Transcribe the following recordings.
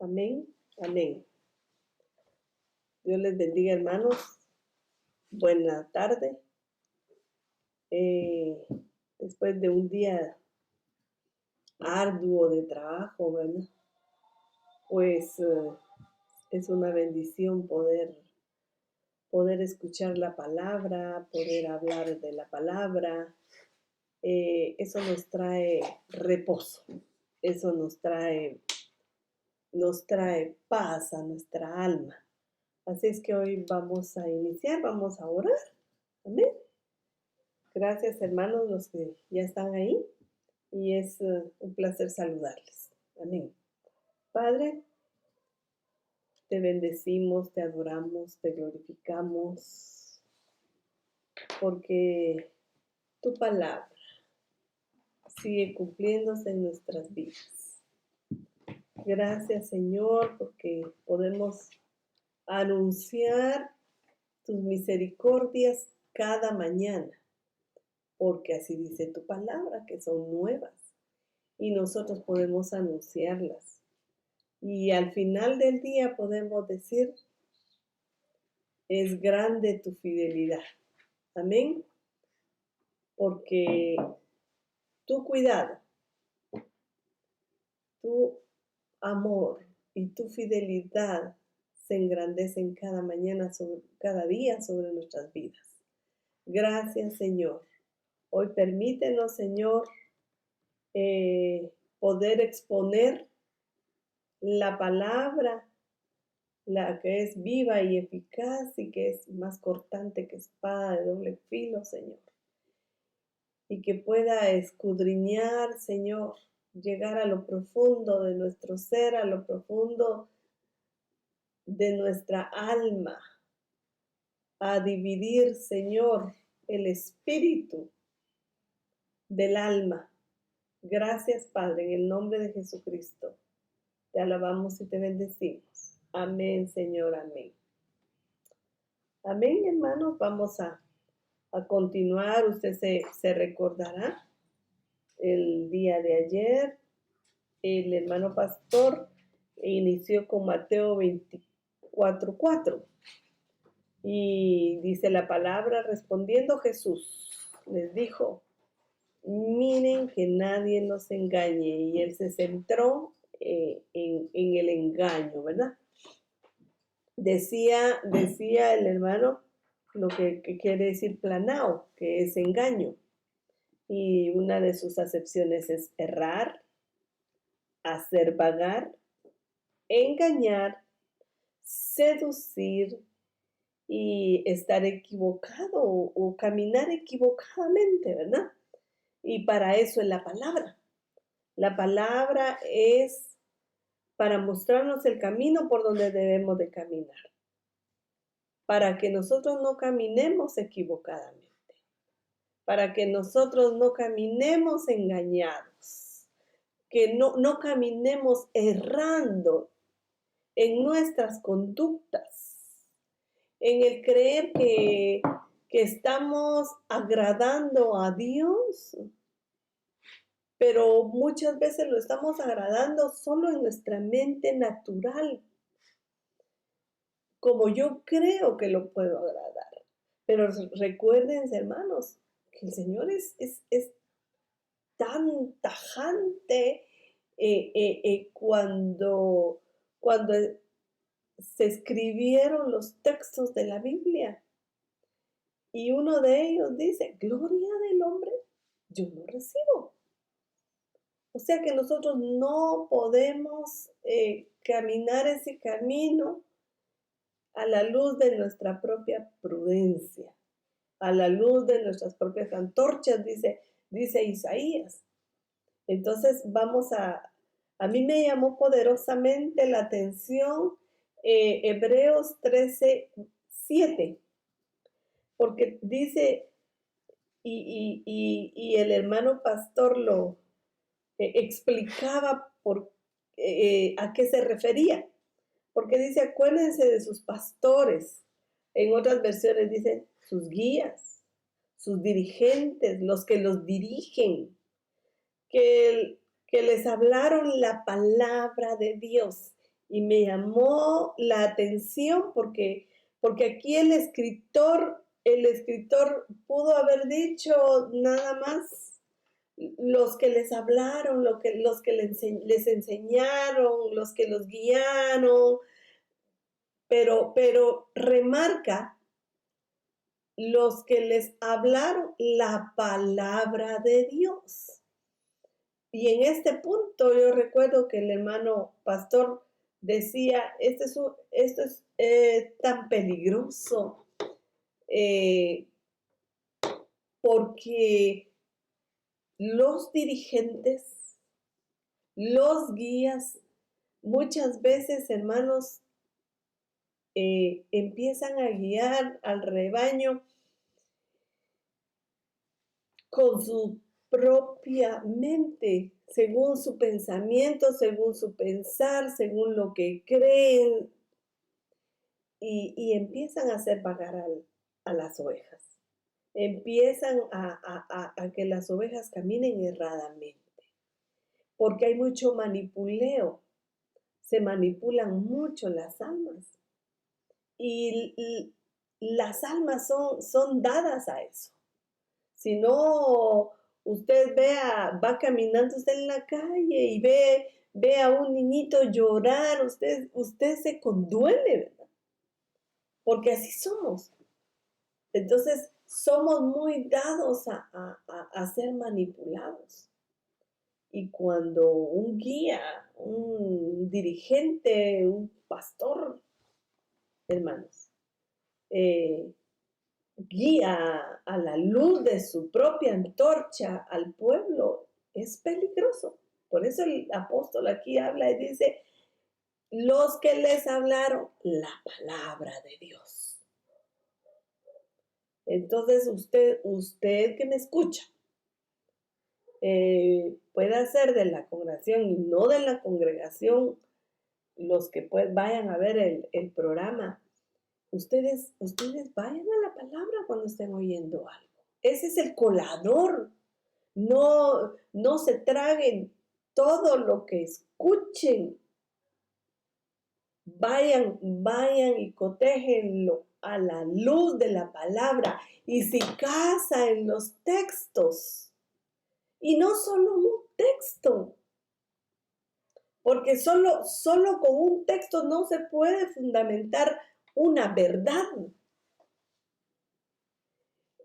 Amén, amén. Dios les bendiga, hermanos. Buena tarde. Después de un día arduo de trabajo, ¿verdad? Pues es una bendición poder escuchar la palabra, poder hablar de la palabra. Eso nos trae reposo, eso nos trae paz a nuestra alma. Así es que hoy vamos a iniciar, vamos a orar. Amén. Gracias, hermanos, los que ya están ahí. Y es un placer saludarles. Amén. Padre, te bendecimos, te adoramos, te glorificamos, porque tu palabra sigue cumpliéndose en nuestras vidas. Gracias, Señor, porque podemos anunciar tus misericordias cada mañana, porque así dice tu palabra, que son nuevas, y nosotros podemos anunciarlas. Y al final del día podemos decir, es grande tu fidelidad. Amén. Porque tu cuidado, tu amor y tu fidelidad se engrandecen cada mañana, cada día sobre nuestras vidas. Gracias, Señor. Hoy permítenos, Señor, poder exponer la palabra, la que es viva y eficaz y que es más cortante que espada de doble filo, Señor. Y que pueda escudriñar, Señor, llegar a lo profundo de nuestro ser, a lo profundo de nuestra alma, a dividir, Señor, el espíritu del alma. Gracias, Padre, en el nombre de Jesucristo. Te alabamos y te bendecimos. Amén, Señor, amén. Amén, hermanos. Vamos a continuar. Usted se recordará el día de ayer. El hermano pastor inició con Mateo 24:4. Y dice la palabra, respondiendo Jesús, les dijo, miren que nadie nos engañe. Y él se centró en el engaño, ¿verdad? Decía el hermano lo que quiere decir planao, que es engaño. Y una de sus acepciones es errar, hacer vagar, engañar, seducir y estar equivocado o caminar equivocadamente, ¿verdad? Y para eso es la palabra. La palabra es para mostrarnos el camino por donde debemos de caminar, para que nosotros no caminemos equivocadamente, para que nosotros no caminemos engañados, que no caminemos errando en nuestras conductas, en el creer que estamos agradando a Dios, pero muchas veces lo estamos agradando solo en nuestra mente natural, como yo creo que lo puedo agradar. Pero recuérdense, hermanos, que el Señor es tan tajante cuando se escribieron los textos de la Biblia. Y uno de ellos dice, gloria del hombre, yo no recibo. O sea que nosotros no podemos caminar ese camino a la luz de nuestra propia prudencia, a la luz de nuestras propias antorchas, dice Isaías. Entonces a mí me llamó poderosamente la atención Hebreos 13:7, porque dice, y el hermano pastor lo explicaba a qué se refería, porque dice, acuérdense de sus pastores. En otras versiones dicen sus guías, sus dirigentes, los que los dirigen, que les hablaron la palabra de Dios Y me llamó la atención porque aquí el escritor pudo haber dicho nada más los que les hablaron, los que les enseñaron, los que los guiaron, pero remarca los que les hablaron la palabra de Dios. Y en este punto yo recuerdo que el hermano pastor decía, esto es tan peligroso, porque los dirigentes, los guías, muchas veces, hermanos, empiezan a guiar al rebaño con su propia mente, según su pensamiento, según su pensar, según lo que creen, y empiezan a hacer vagar a las ovejas. Empiezan a que las ovejas caminen erradamente, porque hay mucho manipuleo, se manipulan mucho las almas, y las almas son dadas a eso. Si no, usted va caminando usted en la calle y ve a un niñito llorar, usted se conduele, ¿verdad? Porque así somos. Entonces, somos muy dados a ser manipulados. Y cuando un guía, un dirigente, un pastor, hermanos, guía a la luz de su propia antorcha al pueblo, es peligroso. Por eso el apóstol aquí habla y dice, los que les hablaron la palabra de Dios. Entonces usted que me escucha, puede ser de la congregación y no de la congregación, los que vayan a ver el programa, ustedes vayan a la palabra cuando estén oyendo algo. Ese es el colador. No se traguen todo lo que escuchen. Vayan y cotéjenlo a la luz de la palabra y se casa en los textos. Y no solo un texto, porque solo con un texto no se puede fundamentar una verdad.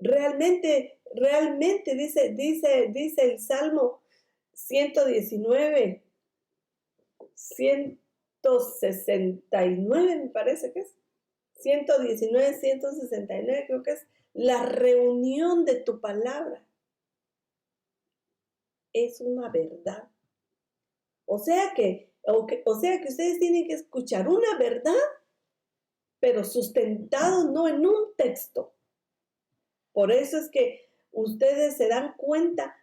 Realmente dice el Salmo 119, 169 me parece que es, 119, 169 creo que es, la reunión de tu palabra es una verdad. O sea que ustedes tienen que escuchar una verdad, pero sustentado no en un texto. Por eso es que ustedes se dan cuenta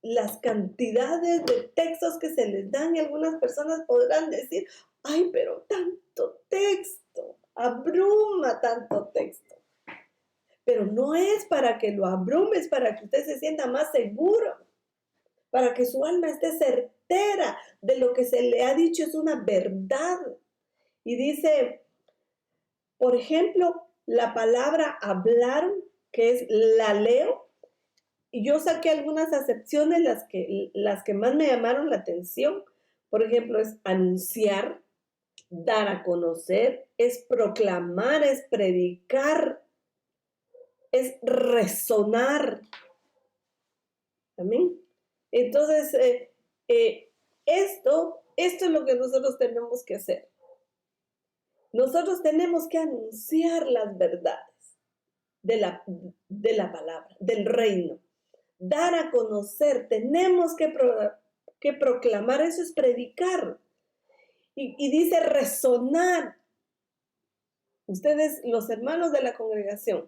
las cantidades de textos que se les dan y algunas personas podrán decir, ay, pero tanto texto, abruma tanto texto. Pero no es para que lo abrume, es para que usted se sienta más seguro, para que su alma esté certera de lo que se le ha dicho es una verdad. Y dice, por ejemplo, la palabra hablar, que es la leo, y yo saqué algunas acepciones, las que más me llamaron la atención. Por ejemplo, es anunciar, dar a conocer, es proclamar, es predicar, es resonar. Amén. Entonces, esto es lo que nosotros tenemos que hacer. Nosotros tenemos que anunciar las verdades de la palabra, del reino. Dar a conocer, tenemos que proclamar, eso es predicar. Y dice resonar. Ustedes, los hermanos de la congregación,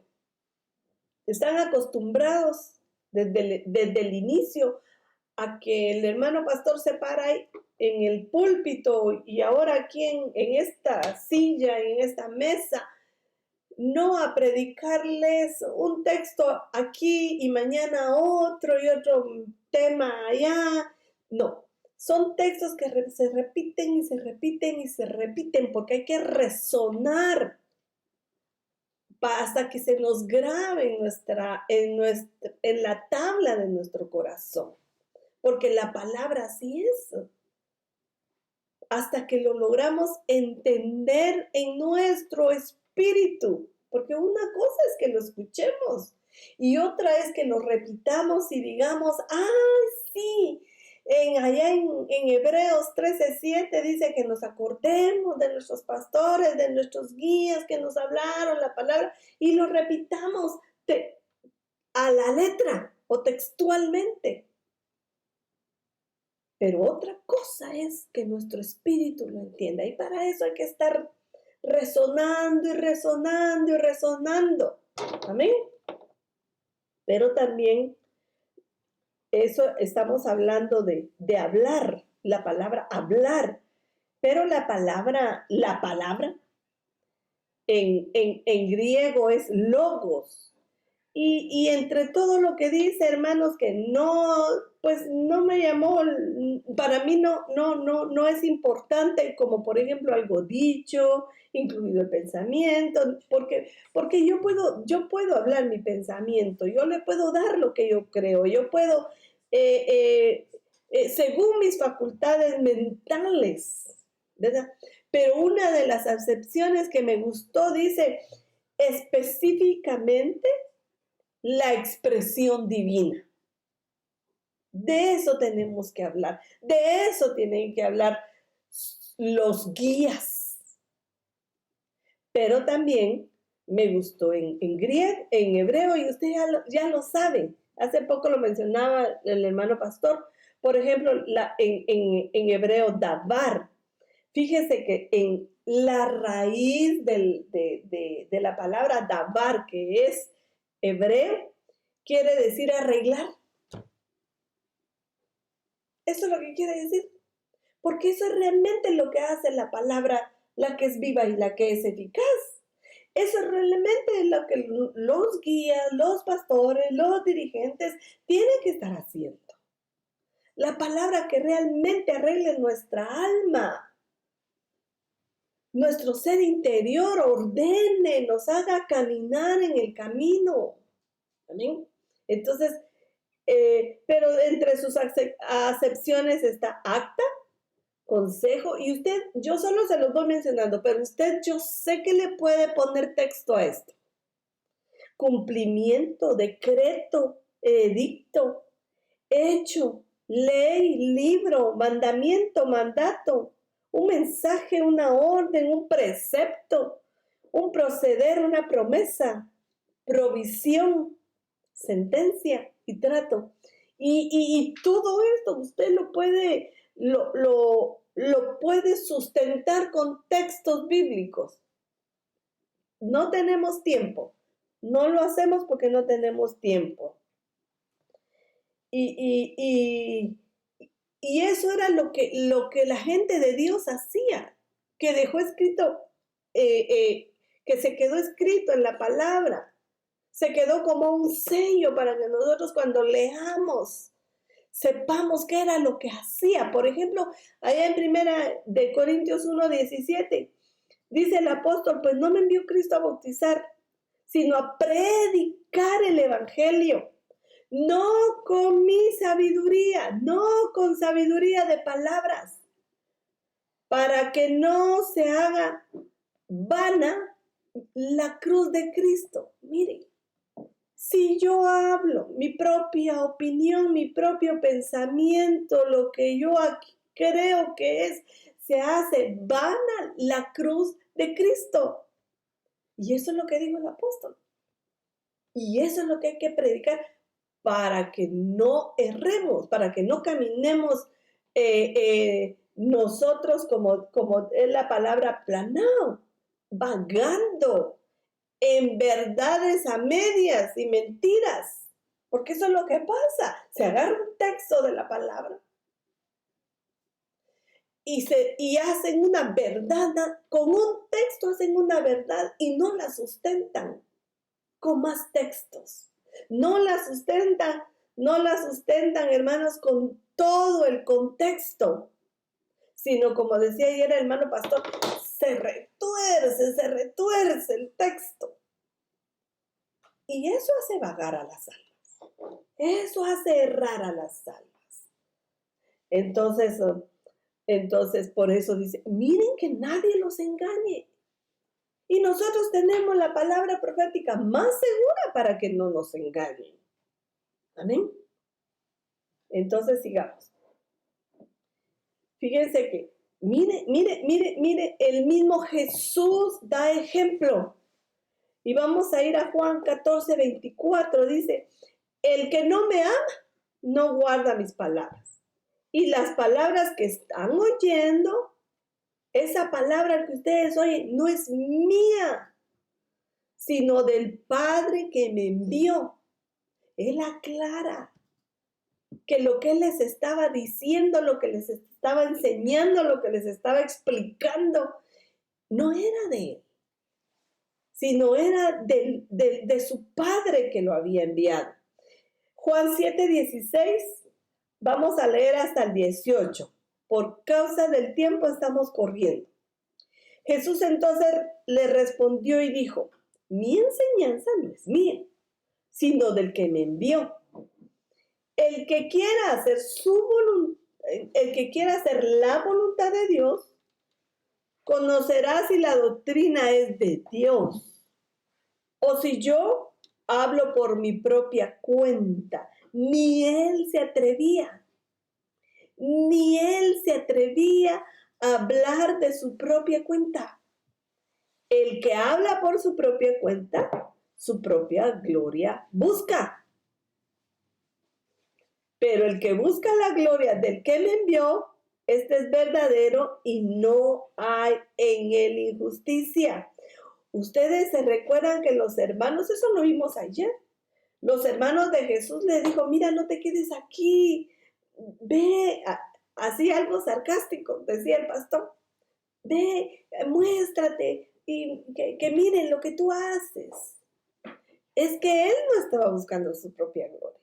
están acostumbrados desde el inicio a que el hermano pastor se para ahí en el púlpito y ahora aquí en esta silla, en esta mesa, no a predicarles un texto aquí y mañana otro y otro tema allá. No, Son textos que se repiten y se repiten y se repiten porque hay que resonar hasta que se nos grabe en la tabla de nuestro corazón. Porque la palabra así es. Hasta que lo logramos entender en nuestro espíritu. Porque una cosa es que lo escuchemos y otra es que lo repitamos y digamos, sí, allá en Hebreos 13:7 dice que nos acordemos de nuestros pastores, de nuestros guías que nos hablaron la palabra y lo repitamos a la letra o textualmente. Pero otra cosa es que nuestro espíritu lo entienda y para eso hay que estar resonando y resonando y resonando. Amén. Pero también eso estamos hablando de hablar, la palabra hablar, pero la palabra en griego es logos. Y entre todo lo que dice, hermanos, que no, pues no me llamó, para mí no es importante, como por ejemplo algo dicho, incluido el pensamiento, porque yo puedo hablar mi pensamiento, yo le puedo dar lo que yo creo, yo puedo, según mis facultades mentales, ¿verdad? Pero una de las acepciones que me gustó dice específicamente la expresión divina. De eso tenemos que hablar. De eso tienen que hablar los guías. Pero también me gustó en griego, en hebreo, y usted ya lo sabe. Hace poco lo mencionaba el hermano pastor. Por ejemplo, en hebreo, davar. Fíjese que en la raíz de la palabra davar, que es hebreo, quiere decir arreglar. Eso es lo que quiere decir. Porque eso es realmente lo que hace la palabra, la que es viva y la que es eficaz. Eso es realmente lo que los guías, los pastores, los dirigentes tienen que estar haciendo. La palabra que realmente arregle nuestra alma, nuestro ser interior, ordene, nos haga caminar en el camino. ¿Amén? Entonces, pero entre sus acepciones está acta, consejo, y usted, yo solo se los voy mencionando, pero usted yo sé que le puede poner texto a esto. Cumplimiento, decreto, edicto, hecho, ley, libro, mandamiento, mandato, un mensaje, una orden, un precepto, un proceder, una promesa, provisión, sentencia y trato. Y todo esto usted lo puede sustentar con textos bíblicos. No tenemos tiempo. No lo hacemos porque no tenemos tiempo. Y eso era lo que la gente de Dios hacía, que dejó escrito, que se quedó escrito en la palabra. Se quedó como un sello para que nosotros cuando leamos sepamos qué era lo que hacía. Por ejemplo, allá en primera de Corintios 1:17, dice el apóstol, pues no me envió Cristo a bautizar, sino a predicar el evangelio. No con mi sabiduría, no con sabiduría de palabras, para que no se haga vana la cruz de Cristo. Miren, si yo hablo mi propia opinión, mi propio pensamiento, lo que yo aquí creo que es, se hace vana la cruz de Cristo. Y eso es lo que dijo el apóstol. Y eso es lo que hay que predicar para que no erremos, para que no caminemos nosotros como es la palabra planado, vagando en verdades a medias y mentiras, porque eso es lo que pasa. Se agarra un texto de la palabra y hacen una verdad, con un texto hacen una verdad y no la sustentan con más textos. No la sustentan, hermanos, con todo el contexto, sino como decía ayer el hermano pastor, se retuerce el texto. Y eso hace vagar a las almas. Eso hace errar a las almas. Entonces por eso dice, miren que nadie los engañe. Y nosotros tenemos la palabra profética más segura para que no nos engañen. Amén. Entonces sigamos. Fíjense que, mire, el mismo Jesús da ejemplo. Y vamos a ir a Juan 14:24. Dice, el que no me ama, no guarda mis palabras. Y las palabras que están oyendo, esa palabra que ustedes oyen, no es mía, sino del Padre que me envió. Él aclara que lo que Él les estaba diciendo, lo que les estaba enseñando, lo que les estaba explicando, no era de Él, sino era de su Padre que lo había enviado. Juan 7:16, vamos a leer hasta el 18. Por causa del tiempo estamos corriendo. Jesús entonces le respondió y dijo, mi enseñanza no es mía, sino del que me envió. El que quiera hacer la voluntad de Dios, conocerá si la doctrina es de Dios o si yo hablo por mi propia cuenta. Ni él se atrevía a hablar de su propia cuenta. El que habla por su propia cuenta, su propia gloria busca. Pero el que busca la gloria del que me envió, este es verdadero y no hay en él injusticia. Ustedes se recuerdan que los hermanos, eso lo vimos ayer, los hermanos de Jesús le dijo, mira, no te quedes aquí, ve, así algo sarcástico, decía el pastor, ve, muéstrate y que miren lo que tú haces. Es que él no estaba buscando su propia gloria.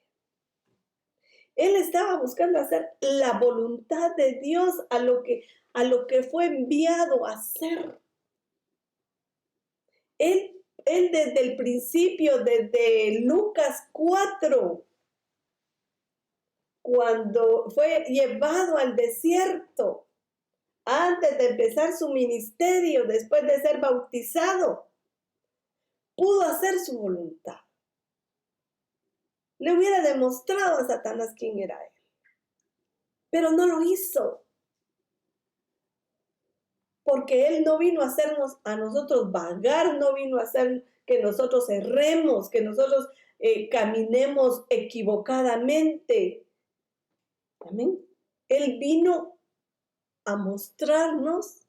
Él estaba buscando hacer la voluntad de Dios a lo que fue enviado a hacer. Él desde el principio, desde Lucas 4, cuando fue llevado al desierto, antes de empezar su ministerio, después de ser bautizado, pudo hacer su voluntad. Le hubiera demostrado a Satanás quién era él, pero no lo hizo. Porque Él no vino a hacernos a nosotros vagar, no vino a hacer que nosotros erremos, que nosotros caminemos equivocadamente. Amén. Él vino a mostrarnos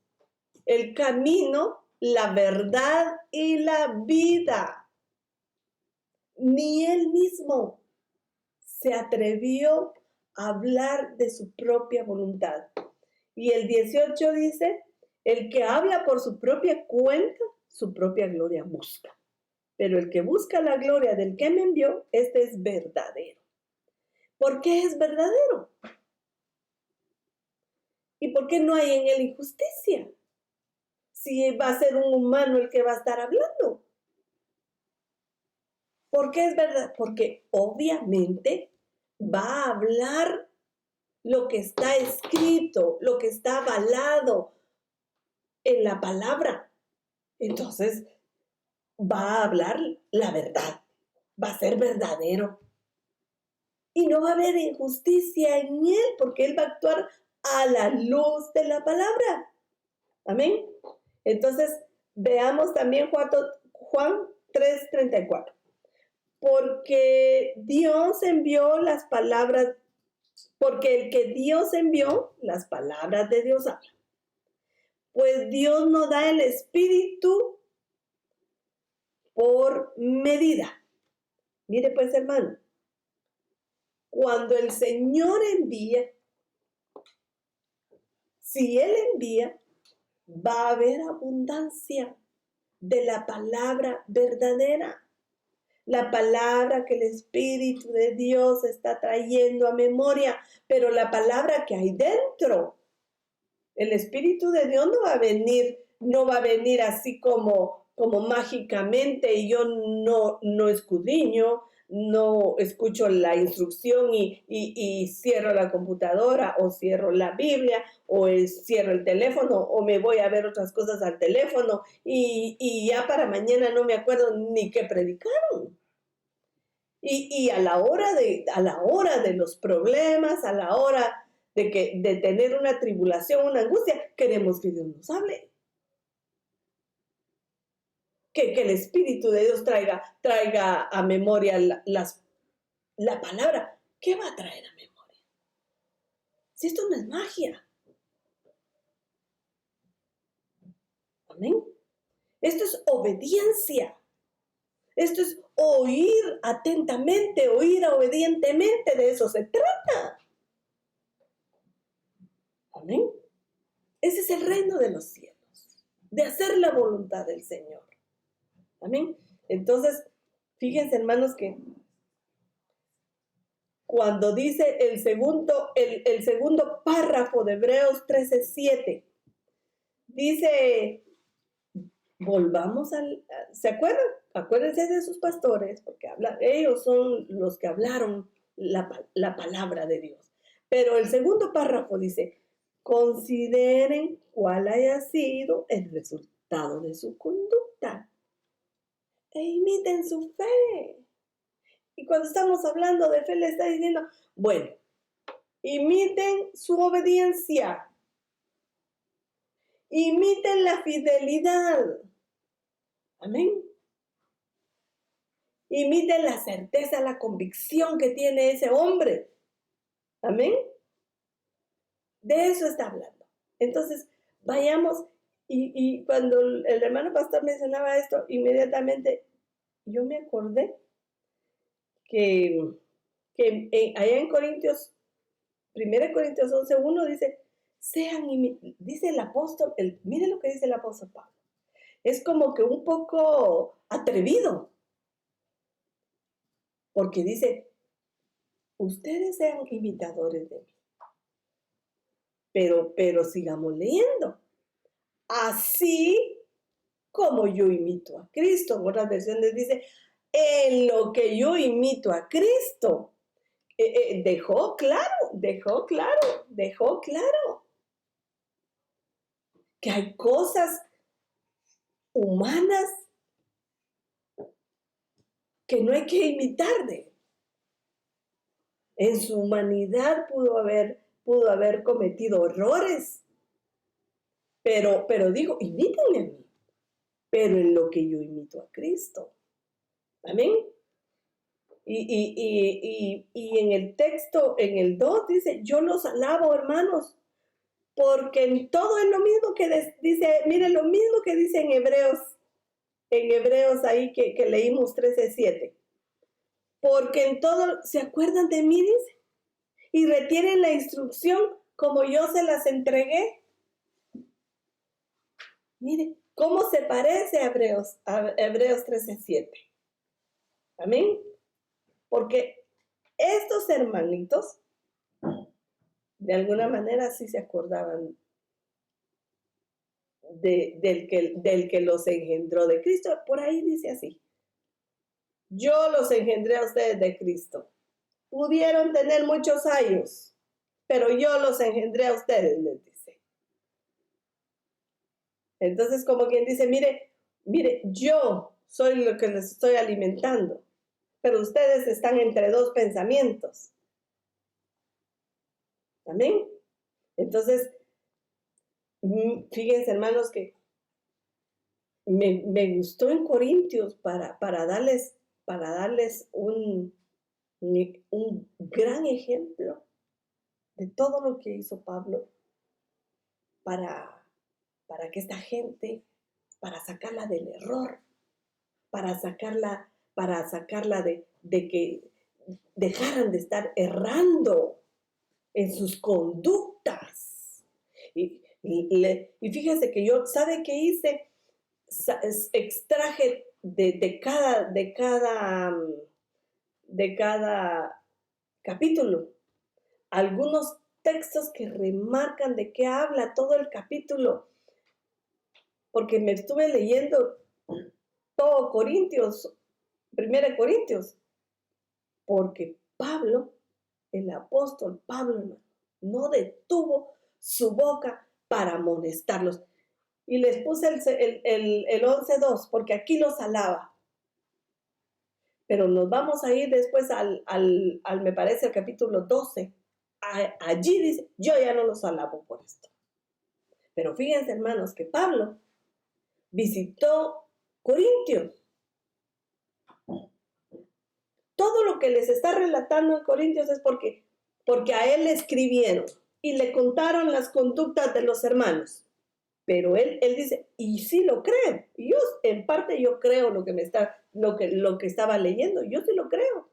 el camino, la verdad y la vida. Ni Él mismo se atrevió a hablar de su propia voluntad. Y el 18 dice, el que habla por su propia cuenta, su propia gloria busca. Pero el que busca la gloria del que me envió, este es verdadero. ¿Por qué es verdadero? ¿Y por qué no hay en él injusticia? Si va a ser un humano el que va a estar hablando. ¿Por qué es verdad? Porque obviamente va a hablar lo que está escrito, lo que está avalado en la palabra. Entonces, va a hablar la verdad, va a ser verdadero. Y no va a haber injusticia en él, porque él va a actuar a la luz de la palabra. Amén. Entonces, veamos también Juan 3:34. Porque Dios envió las palabras, porque el que Dios envió, las palabras de Dios habla. Pues Dios no da el Espíritu por medida. Mire pues, hermano, cuando el Señor envía, si Él envía, va a haber abundancia de la palabra verdadera. la palabra que el Espíritu de Dios está trayendo a memoria, pero la palabra que hay dentro. El Espíritu de Dios no va a venir así como mágicamente y yo no escudriño, no escucho la instrucción y cierro la computadora o cierro la Biblia o cierro el teléfono o me voy a ver otras cosas al teléfono y ya para mañana no me acuerdo ni qué predicaron. Y a la hora de los problemas, a la hora de tener una tribulación, una angustia, queremos que Dios nos hable. Que el Espíritu de Dios traiga a memoria la palabra. ¿Qué va a traer a memoria? Si esto no es magia. Amén. Esto es obediencia. Esto es oír atentamente, oír obedientemente. De eso se trata. Amén. Ese es el reino de los cielos, de hacer la voluntad del Señor. Amén. Entonces, fíjense, hermanos, que cuando dice el segundo párrafo de Hebreos 13:7, dice, volvamos ¿se acuerdan? Acuérdense de sus pastores, porque ellos son los que hablaron la palabra de Dios. Pero el segundo párrafo dice, consideren cuál haya sido el resultado de su conducta e imiten su fe. Y cuando estamos hablando de fe, le está diciendo, bueno, imiten su obediencia, imiten la fidelidad, amén. Imiten la certeza, la convicción que tiene ese hombre, amén. De eso está hablando. Entonces, vayamos, y cuando el hermano pastor mencionaba esto, inmediatamente yo me acordé que allá en Corintios, 1 Corintios 11:1 dice, dice el apóstol, mire lo que dice el apóstol Pablo. Es como que un poco atrevido, porque dice, ustedes sean imitadores de mí. Pero sigamos leyendo. Así como yo imito a Cristo. En otras versiones dice, en lo que yo imito a Cristo. Dejó claro que hay cosas humanas que no hay que imitar de él. En su humanidad pudo haber cometido errores, pero digo, imítenme a mí, pero en lo que yo imito a Cristo. Amén. Y en el texto, en el 2 dice, yo los alabo, hermanos, porque en todo es lo mismo que dice, mire, lo mismo que dice en Hebreos ahí que leímos 13:7. Porque en todo, ¿se acuerdan de mí? Dice, y retienen la instrucción como yo se las entregué. Mire, ¿cómo se parece a Hebreos 13:7? Amén. Porque estos hermanitos, de alguna manera sí se acordaban del que los engendró de Cristo. Por ahí dice así, yo los engendré a ustedes de Cristo. Pudieron tener muchos años, pero yo los engendré a ustedes, les dice. Entonces, como quien dice, mire, yo soy lo que les estoy alimentando, pero ustedes están entre dos pensamientos. Amén. Entonces, fíjense, hermanos, que me gustó en Corintios para darles un gran ejemplo de todo lo que hizo Pablo para que esta gente, para sacarla del error, para sacarla de que dejaran de estar errando en sus conductas. Y fíjense que yo, ¿sabe qué hice? Extraje de cada capítulo. Algunos textos que remarcan de qué habla todo el capítulo, porque me estuve leyendo todo Corintios, 1 Corintios, porque Pablo, el apóstol Pablo, no detuvo su boca para amonestarlos. Y les puse el 11.2, porque aquí los alaba. Pero nos vamos a ir después me parece, al capítulo 12. Allí dice, yo ya no los alabo por esto. Pero fíjense, hermanos, que Pablo visitó Corintios. Todo lo que les está relatando en Corintios es porque a él le escribieron y le contaron las conductas de los hermanos. Pero él dice, y sí lo creo. Y yo, en parte, yo creo lo que estaba leyendo. Yo sí lo creo.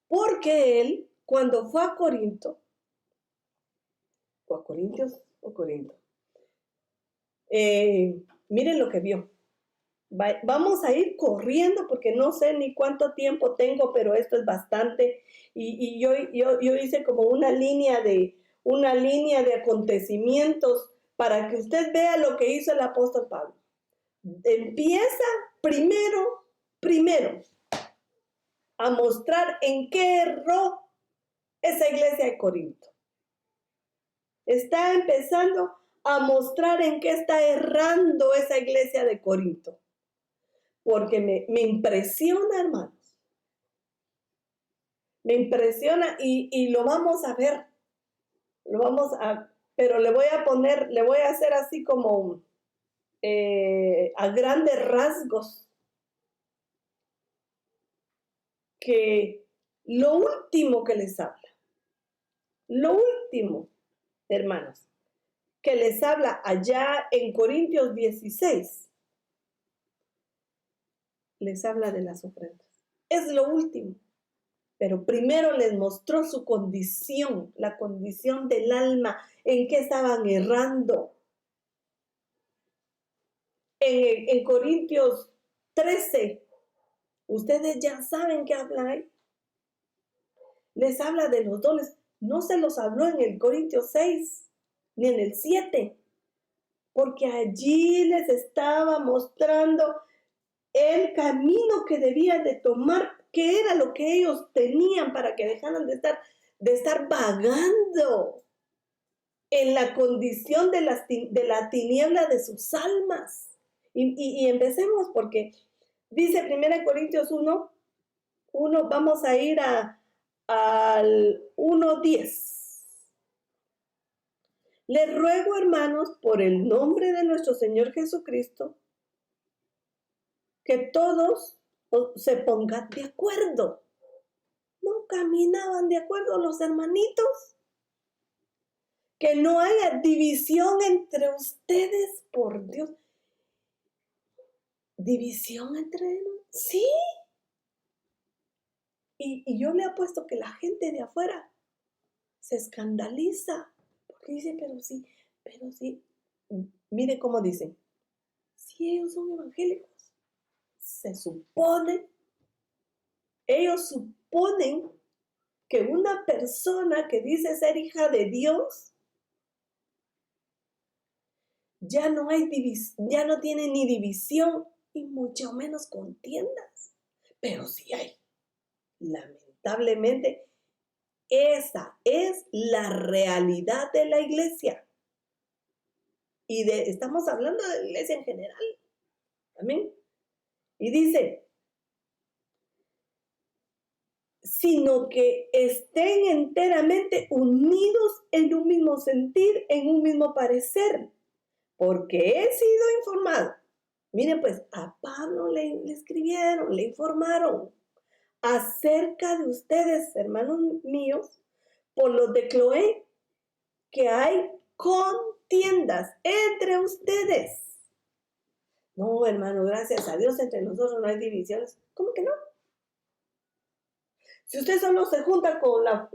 Porque él, cuando fue a Corinto, ¿fue a Corintios o Corinto? Miren lo que vio. Vamos a ir corriendo porque no sé ni cuánto tiempo tengo, pero esto es bastante. Y yo hice como una línea de acontecimientos para que usted vea lo que hizo el apóstol Pablo. Empieza primero a mostrar en qué erró esa iglesia de Corinto. Está empezando a mostrar en qué está errando esa iglesia de Corinto. Porque me impresiona, hermanos. Me impresiona y lo vamos a ver. Pero le voy a hacer así como a grandes rasgos. Que lo último que les habla, hermanos, que les habla allá en Corintios 16, les habla de las ofrendas. Es lo último. Pero primero les mostró su condición, la condición del alma, en qué estaban errando. En Corintios 13, ustedes ya saben qué habla ahí. Les habla de los dones. No se los habló en el Corintios 6, ni en el 7, porque allí les estaba mostrando el camino que debían de tomar, qué era lo que ellos tenían para que dejaran de estar vagando en la condición de la tiniebla de sus almas. Y empecemos porque dice 1 Corintios 1, vamos a ir al 1:10. Les ruego, hermanos, por el nombre de nuestro Señor Jesucristo, que todos se pongan de acuerdo. No caminaban de acuerdo los hermanitos. Que no haya división entre ustedes, por Dios. ¿División entre ellos? Sí. Y yo le apuesto que la gente de afuera se escandaliza. Porque dice, pero sí. Mire cómo dicen. Si ellos son evangélicos, ellos suponen que una persona que dice ser hija de Dios ya no tiene ni división y mucho menos contiendas. Pero sí hay. Lamentablemente, esa es la realidad de la iglesia. Y estamos hablando de la iglesia en general. Amén. Y dice, sino que estén enteramente unidos en un mismo sentir, en un mismo parecer. Porque he sido informado. Miren, pues a Pablo le escribieron, le informaron acerca de ustedes, hermanos míos, por los de Cloé, que hay contiendas entre ustedes. No, hermano, gracias a Dios entre nosotros no hay divisiones. ¿Cómo que no? Si usted solo se junta con la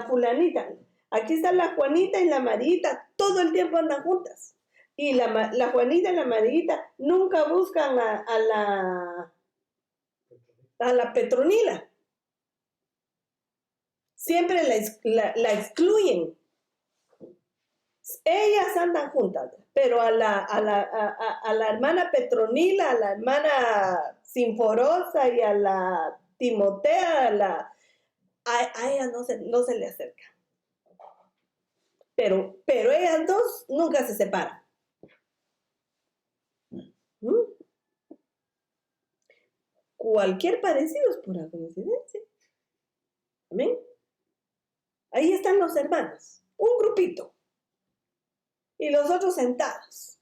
fulanita, aquí está la Juanita y la Marita, todo el tiempo andan juntas. Y la Juanita y la Mariguita nunca buscan a la Petronila. Siempre la excluyen. Ellas andan juntas, pero a la hermana Petronila, a la hermana Sinforosa y a la Timotea, a ella no se le acerca. Pero ellas dos nunca se separan. Cualquier parecido es pura coincidencia. ¿Amén? Ahí están los hermanos, un grupito. Y los otros sentados.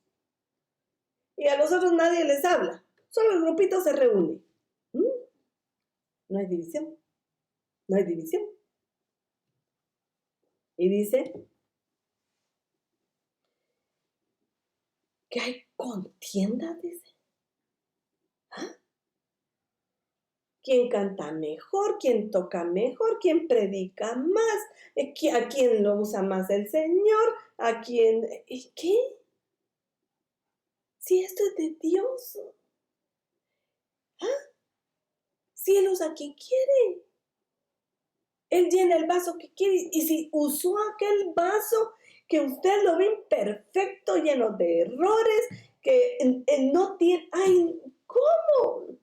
Y a los otros nadie les habla. Solo el grupito se reúne. No hay división. No hay división. Y dice que hay contienda, dice. ¿Ah? ¿Quién canta mejor? ¿Quién toca mejor? ¿Quién predica más? ¿A quién lo usa más el Señor? ¿A quién? ¿Qué? Si esto es de Dios. ¿Ah? Si Él usa a quien quiere. Él llena el vaso que quiere. Y si usó aquel vaso que usted lo ve imperfecto, lleno de errores, que no tiene... ¡Ay!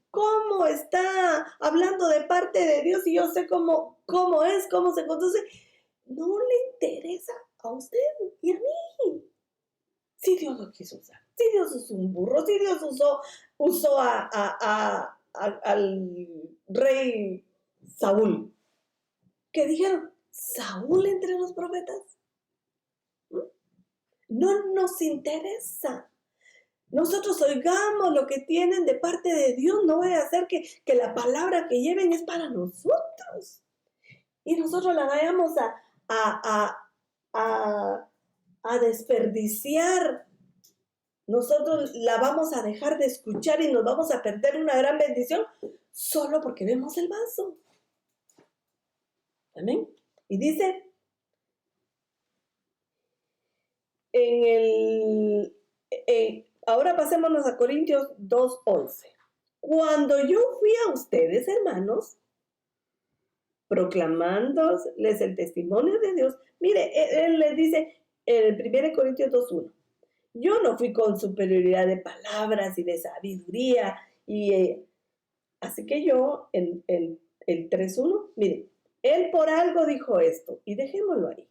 ¿Cómo está hablando de parte de Dios y yo sé cómo es, cómo se conduce? No le interesa a usted y a mí. Si Dios lo quiso usar, si Dios usó un burro, si Dios usó al rey Saúl. ¿Qué dijeron? ¿Saúl entre los profetas? No nos interesa. Nosotros oigamos lo que tienen de parte de Dios. No vaya a ser que la palabra que lleven es para nosotros. Y nosotros la vayamos a desperdiciar. Nosotros la vamos a dejar de escuchar y nos vamos a perder una gran bendición solo porque vemos el vaso. Amén. Y dice ahora pasémonos a Corintios 2:11. Cuando yo fui a ustedes, hermanos, proclamándoles el testimonio de Dios, mire, él les dice en 1 Corintios 2:1, yo no fui con superioridad de palabras y de sabiduría, así que yo, el 3:1, mire, él por algo dijo esto, y dejémoslo ahí.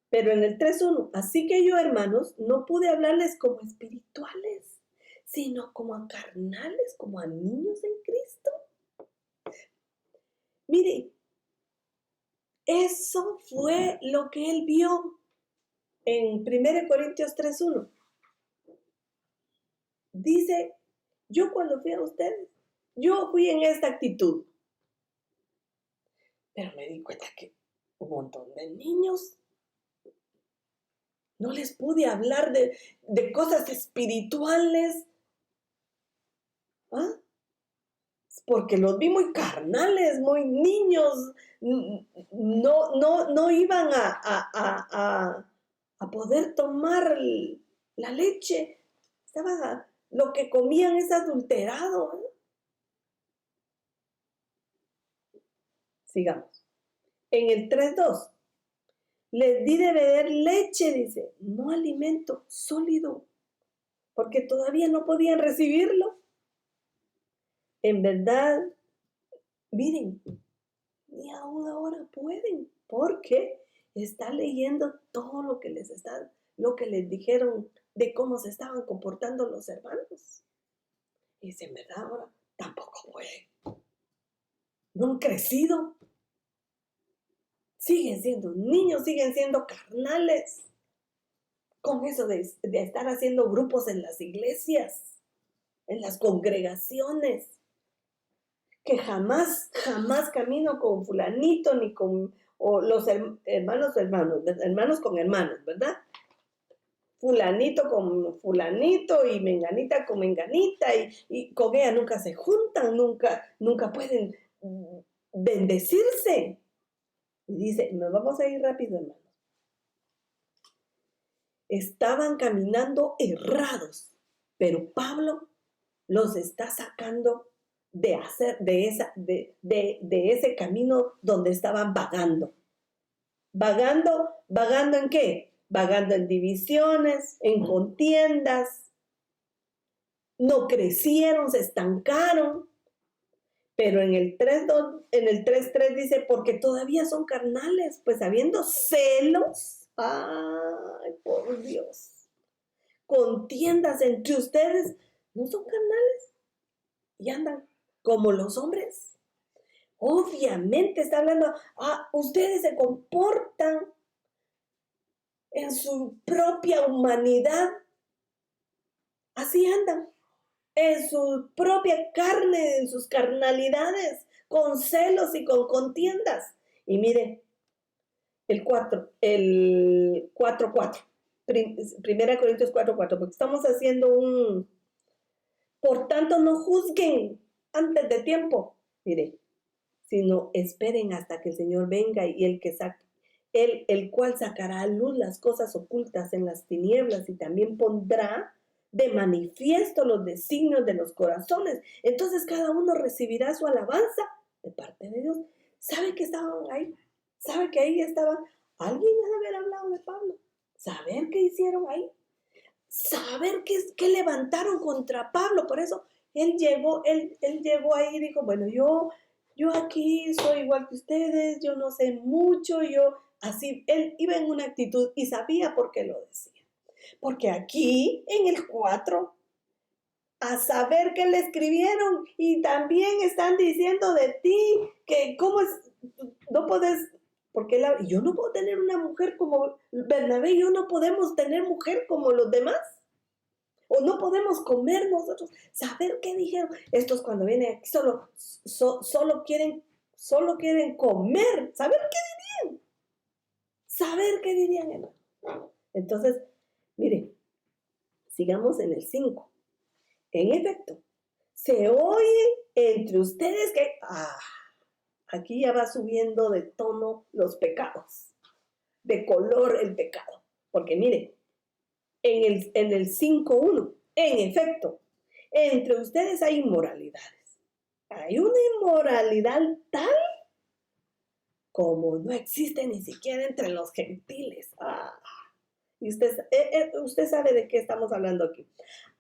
Pero en el 3:1, así que yo, hermanos, no pude hablarles como espirituales, sino como a carnales, como a niños en Cristo. Mire, eso fue lo que él vio en 1 Corintios 3:1. Dice, yo cuando fui a ustedes, yo fui en esta actitud. Pero me di cuenta que un montón de niños no les pude hablar de cosas espirituales. ¿Ah? Porque los vi muy carnales, muy niños, no iban a poder tomar la leche. Lo que comían es adulterado. Sigamos. En el 3:2, les di de beber leche, dice, no alimento sólido, porque todavía no podían recibirlo. En verdad, miren, ni aún ahora pueden, porque está leyendo todo lo que les dijeron de cómo se estaban comportando los hermanos. Y dice, en verdad ahora tampoco pueden. No han crecido. Siguen siendo niños, siguen siendo carnales. Con eso de estar haciendo grupos en las iglesias, en las congregaciones. Que jamás camino con fulanito ni con los hermanos con hermanos, ¿verdad? Fulanito con fulanito y menganita con menganita y con ella nunca se juntan, nunca pueden bendecirse. Y dice, nos vamos a ir rápido, hermanos. estaban caminando errados, pero Pablo los está sacando de ese camino donde estaban vagando. ¿Vagando en qué? Vagando en divisiones, en contiendas, no crecieron, se estancaron. Pero en el 3:3 dice, porque todavía son carnales, pues habiendo celos, ay, por Dios, contiendas entre ustedes, no son carnales y andan como los hombres. Obviamente está hablando, ustedes se comportan en su propia humanidad, así andan. En su propia carne, en sus carnalidades, con celos y con contiendas. Y mire, el 4, el 4:4, Primera Corintios 4:4, porque estamos haciendo por tanto no juzguen antes de tiempo, mire, sino esperen hasta que el Señor venga y el cual sacará a luz las cosas ocultas en las tinieblas y también pondrá de manifiesto los designios de los corazones. Entonces cada uno recibirá su alabanza de parte de Dios. ¿Sabe que estaban ahí? ¿Sabe que ahí estaban? Alguien ha de haber hablado de Pablo. ¿Saber qué hicieron ahí? ¿Saber qué levantaron contra Pablo? Por eso él llegó ahí y dijo, bueno, yo aquí soy igual que ustedes, yo no sé mucho, así, él iba en una actitud y sabía por qué lo decía. Porque aquí en el 4, a saber qué le escribieron y también están diciendo de ti que cómo es, no puedes, porque yo no puedo tener una mujer como Bernabé y yo no podemos tener mujer como los demás. O no podemos comer nosotros. Saber qué dijeron. Estos cuando vienen aquí solo quieren comer. Saber qué dirían. Saber qué dirían, hermano. Entonces, mire, sigamos en el 5. En efecto, se oye entre ustedes que aquí ya va subiendo de tono los pecados, de color el pecado. Porque mire, en el 5:1, en efecto, entre ustedes hay inmoralidades. Hay una inmoralidad tal como no existe ni siquiera entre los gentiles. Y usted sabe de qué estamos hablando aquí.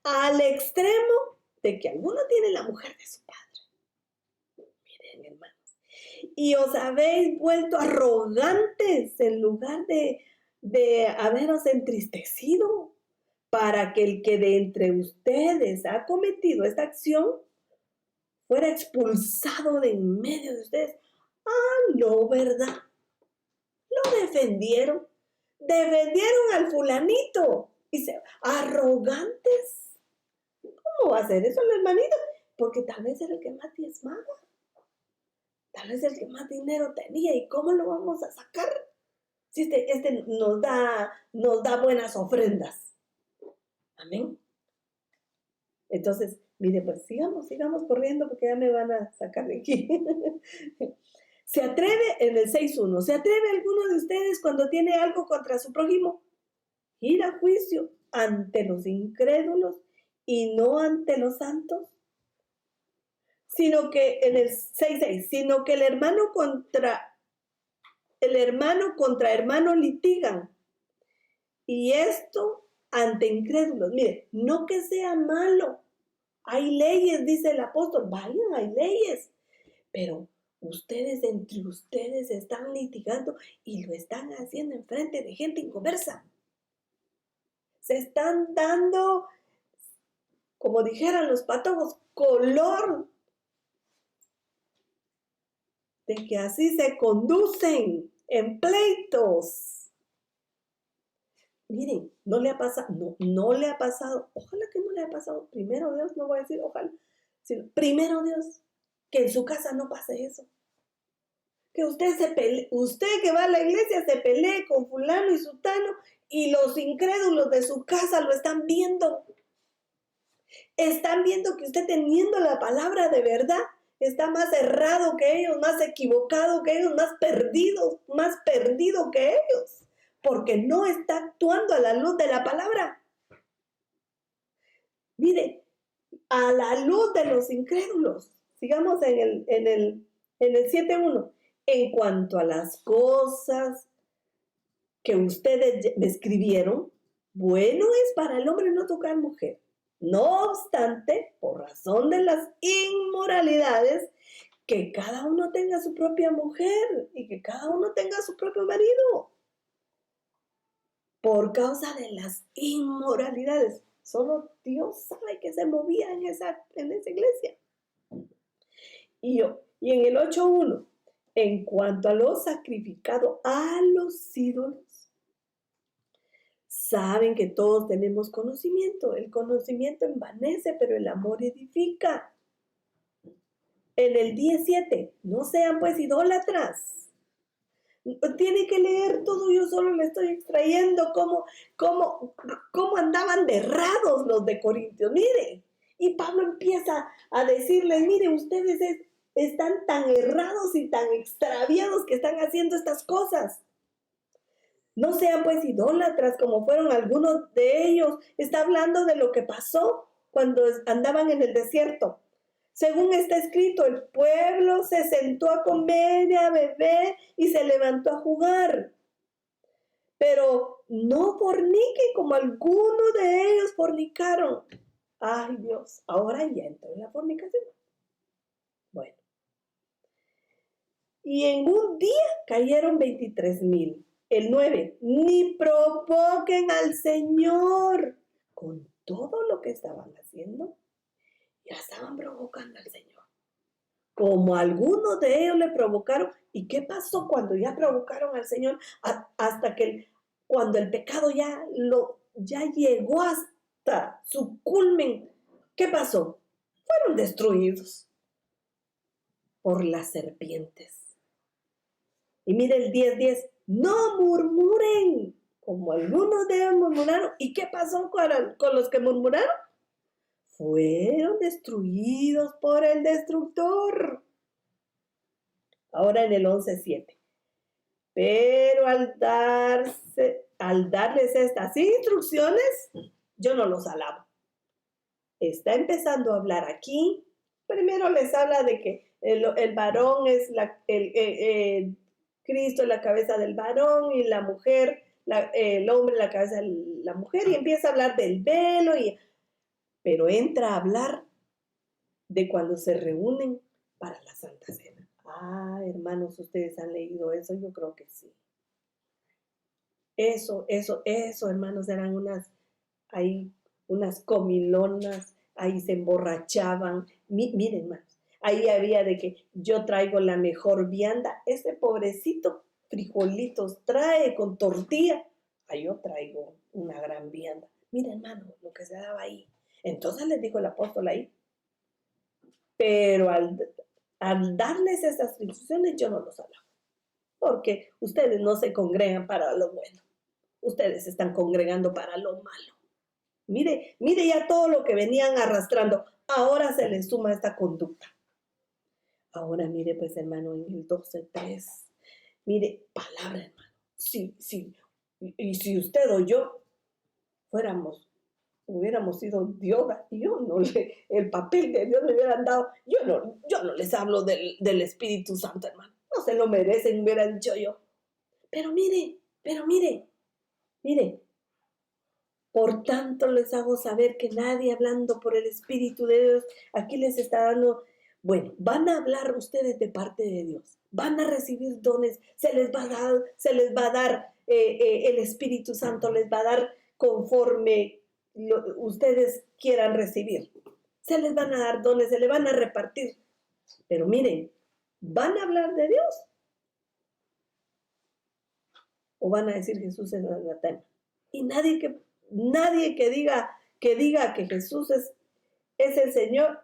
Al extremo de que alguno tiene la mujer de su padre. Miren, hermanos. Y os habéis vuelto arrogantes en lugar de haberos entristecido, para que el que de entre ustedes ha cometido esta acción fuera expulsado de en medio de ustedes. No, ¿verdad? Lo defendieron al fulanito. Arrogantes. ¿Cómo va a ser eso el hermanito? Porque tal vez era el que más diezmaba. Tal vez el que más dinero tenía. ¿Y cómo lo vamos a sacar? Si este nos da buenas ofrendas. Amén. Entonces, mire, pues sigamos corriendo porque ya me van a sacar de aquí. Se atreve, en el 6:1, ¿se atreve alguno de ustedes cuando tiene algo contra su prójimo? Ir a juicio ante los incrédulos y no ante los santos. Sino que, en el 6:6, sino que el hermano contra hermano litigan. Y esto ante incrédulos. Mire, no que sea malo. Hay leyes, dice el apóstol. Vayan, hay leyes. Pero entre ustedes están litigando y lo están haciendo en frente de gente inconversa. Se están dando, como dijeran los patojos, color de que así se conducen en pleitos. Miren, no le ha pasado, ojalá que no le haya pasado, primero Dios, no voy a decir ojalá, sino primero Dios, que en su casa no pase eso. Que usted que va a la iglesia se pelee con fulano y sutano y los incrédulos de su casa lo están viendo. Están viendo que usted teniendo la palabra de verdad está más errado que ellos, más equivocado que ellos, más perdido que ellos. porque no está actuando a la luz de la palabra. Mire, a la luz de los incrédulos. Sigamos en el 7.1. En cuanto a las cosas que ustedes describieron, bueno es para el hombre no tocar mujer. No obstante, por razón de las inmoralidades, que cada uno tenga su propia mujer y que cada uno tenga su propio marido. Por causa de las inmoralidades. Solo Dios sabe que se movía en esa iglesia. Y en el 8.1, en cuanto a lo sacrificado a los ídolos, saben que todos tenemos conocimiento. El conocimiento envanece, pero el amor edifica. En el 17, no sean pues idólatras. Tiene que leer todo, yo solo le estoy extrayendo cómo andaban de errados los de Corintios. Mire, y Pablo empieza a decirles, mire, ustedes están tan errados y tan extraviados que están haciendo estas cosas. No sean pues idólatras como fueron algunos de ellos. Está hablando de lo que pasó cuando andaban en el desierto. Según está escrito, el pueblo se sentó a comer y a beber y se levantó a jugar. Pero no forniquen como algunos de ellos fornicaron. Ay, Dios, ahora ya entró en la fornicación. Bueno. Y en un día cayeron 23,000. El 9, ni provoquen al Señor. Con todo lo que estaban haciendo, ya estaban provocando al Señor. Como algunos de ellos le provocaron. ¿Y qué pasó cuando ya provocaron al Señor? Hasta que cuando el pecado ya llegó hasta su culmen, ¿qué pasó? Fueron destruidos por las serpientes. Y mire el 10:10, no murmuren, como algunos de ellos murmuraron. ¿Y qué pasó con los que murmuraron? Fueron destruidos por el destructor. Ahora en el 11:7. Pero al darles estas instrucciones, yo no los alabo. Está empezando a hablar aquí. Primero les habla de que el varón es Cristo es la cabeza del varón y la mujer, el hombre la cabeza de la mujer, y empieza a hablar del velo, pero entra a hablar de cuando se reúnen para la Santa Cena. Ah, hermanos, ¿ustedes han leído eso? Yo creo que sí. Eso, hermanos, eran unas comilonas, ahí se emborrachaban. Miren, hermanos, ahí había de que yo traigo la mejor vianda, ese pobrecito frijolitos trae con tortilla, yo traigo una gran vianda. Miren, hermano, lo que se daba ahí. Entonces les dijo el apóstol ahí, pero al darles esas instrucciones yo no los alabo, porque ustedes no se congregan para lo bueno, ustedes se están congregando para lo malo. Mire ya todo lo que venían arrastrando, ahora se les suma esta conducta. Ahora mire pues, hermano, en el 12:3, mire, palabra, hermano. Sí, y si usted o yo hubiéramos sido Dios, el papel de Dios le hubieran dado, yo no les hablo del Espíritu Santo, hermano, no se lo merecen, hubiera dicho yo. Pero mire, por tanto les hago saber que nadie hablando por el Espíritu de Dios, aquí les está dando, bueno, van a hablar ustedes de parte de Dios, van a recibir dones, se les va a dar el Espíritu Santo, les va a dar conforme ustedes quieran recibir. Se les van a dar dones, se les van a repartir. Pero miren, ¿van a hablar de Dios? ¿O van a decir Jesús es anatema? Y nadie que diga que Jesús es el Señor,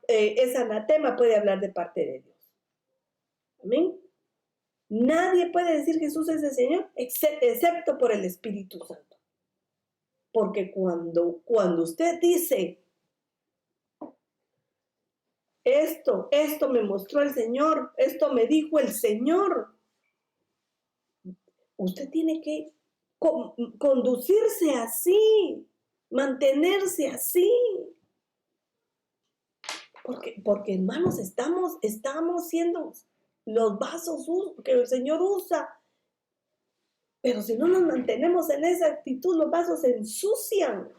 es anatema, puede hablar de parte de Dios. Amén. Nadie puede decir Jesús es el Señor excepto por el Espíritu Santo. Porque cuando usted dice, esto me mostró el Señor, esto me dijo el Señor, Usted tiene que conducirse así, mantenerse así. Porque hermanos, estamos siendo los vasos que el Señor usa. Pero si no nos mantenemos en esa actitud, los vasos se ensucian.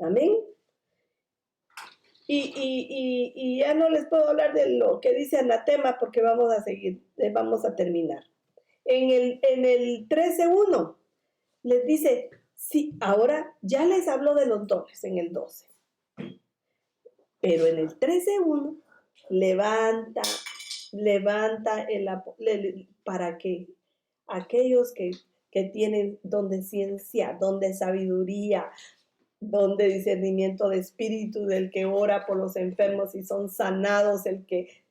Amén. Y ya no les puedo hablar de lo que dice anatema porque vamos a terminar. En el 13:1 les dice, sí, ahora ya les hablo de los dones en el 12. Pero en el 13:1 levanta para que aquellos que tienen don de ciencia, don de sabiduría, don de discernimiento de espíritu, del que ora por los enfermos y son sanados, el que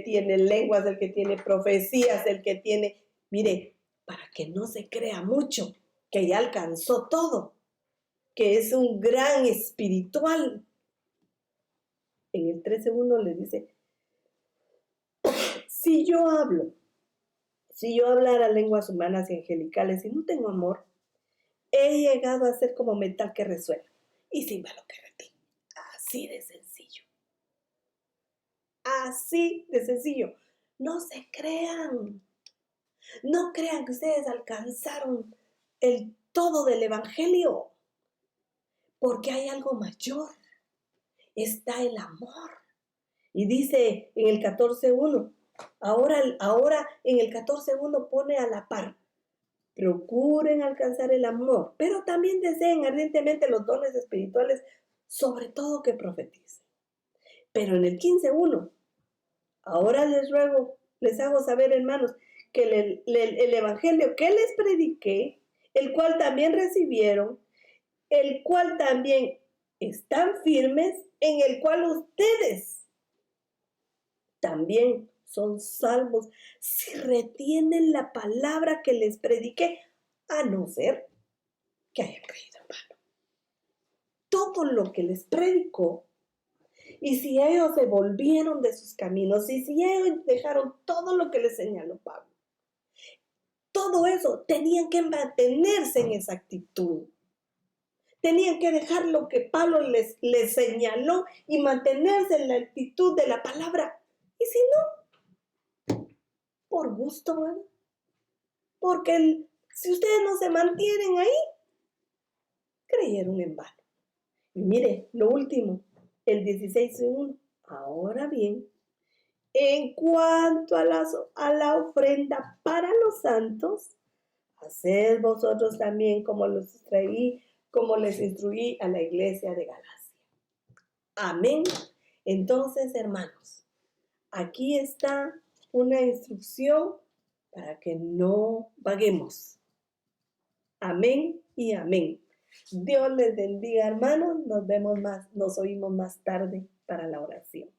tiene lenguas, el que tiene profecías, el que tiene, mire, para que no se crea mucho, que ya alcanzó todo, que es un gran espiritual. En el 13:1 le dice, si yo hablara lenguas humanas y angelicales y no tengo amor, he llegado a ser como metal que resuena y címbalo que retiene. Así de sencillo. Así de sencillo. No se crean. No crean que ustedes alcanzaron el todo del evangelio. Porque hay algo mayor. Está el amor. Y dice en el 14:1, ahora en el 14:1 pone a la par. Procuren alcanzar el amor, pero también deseen ardientemente los dones espirituales, sobre todo que profeticen. Pero en el 15:1, ahora les hago saber, hermanos, que el evangelio que les prediqué, el cual también recibieron, el cual también están firmes, en el cual ustedes también son salvos si retienen la palabra que les prediqué, a no ser que hayan creído en vano. Todo lo que les predicó, y si ellos se volvieron de sus caminos, y si ellos dejaron todo lo que les señaló Pablo, todo eso tenían que mantenerse en esa actitud. Tenían que dejar lo que Pablo les señaló y mantenerse en la actitud de la palabra. Y si no, por gusto, ¿verdad? Porque si ustedes no se mantienen ahí, creyeron en vano. Y mire, lo último, el 16:1. Ahora bien, en cuanto a la ofrenda para los santos, haced vosotros también como les instruí a la iglesia de Galacia. Amén. Entonces, hermanos, aquí está una instrucción para que no vaguemos. Amén y amén. Dios les bendiga, hermanos. Nos oímos más tarde para la oración.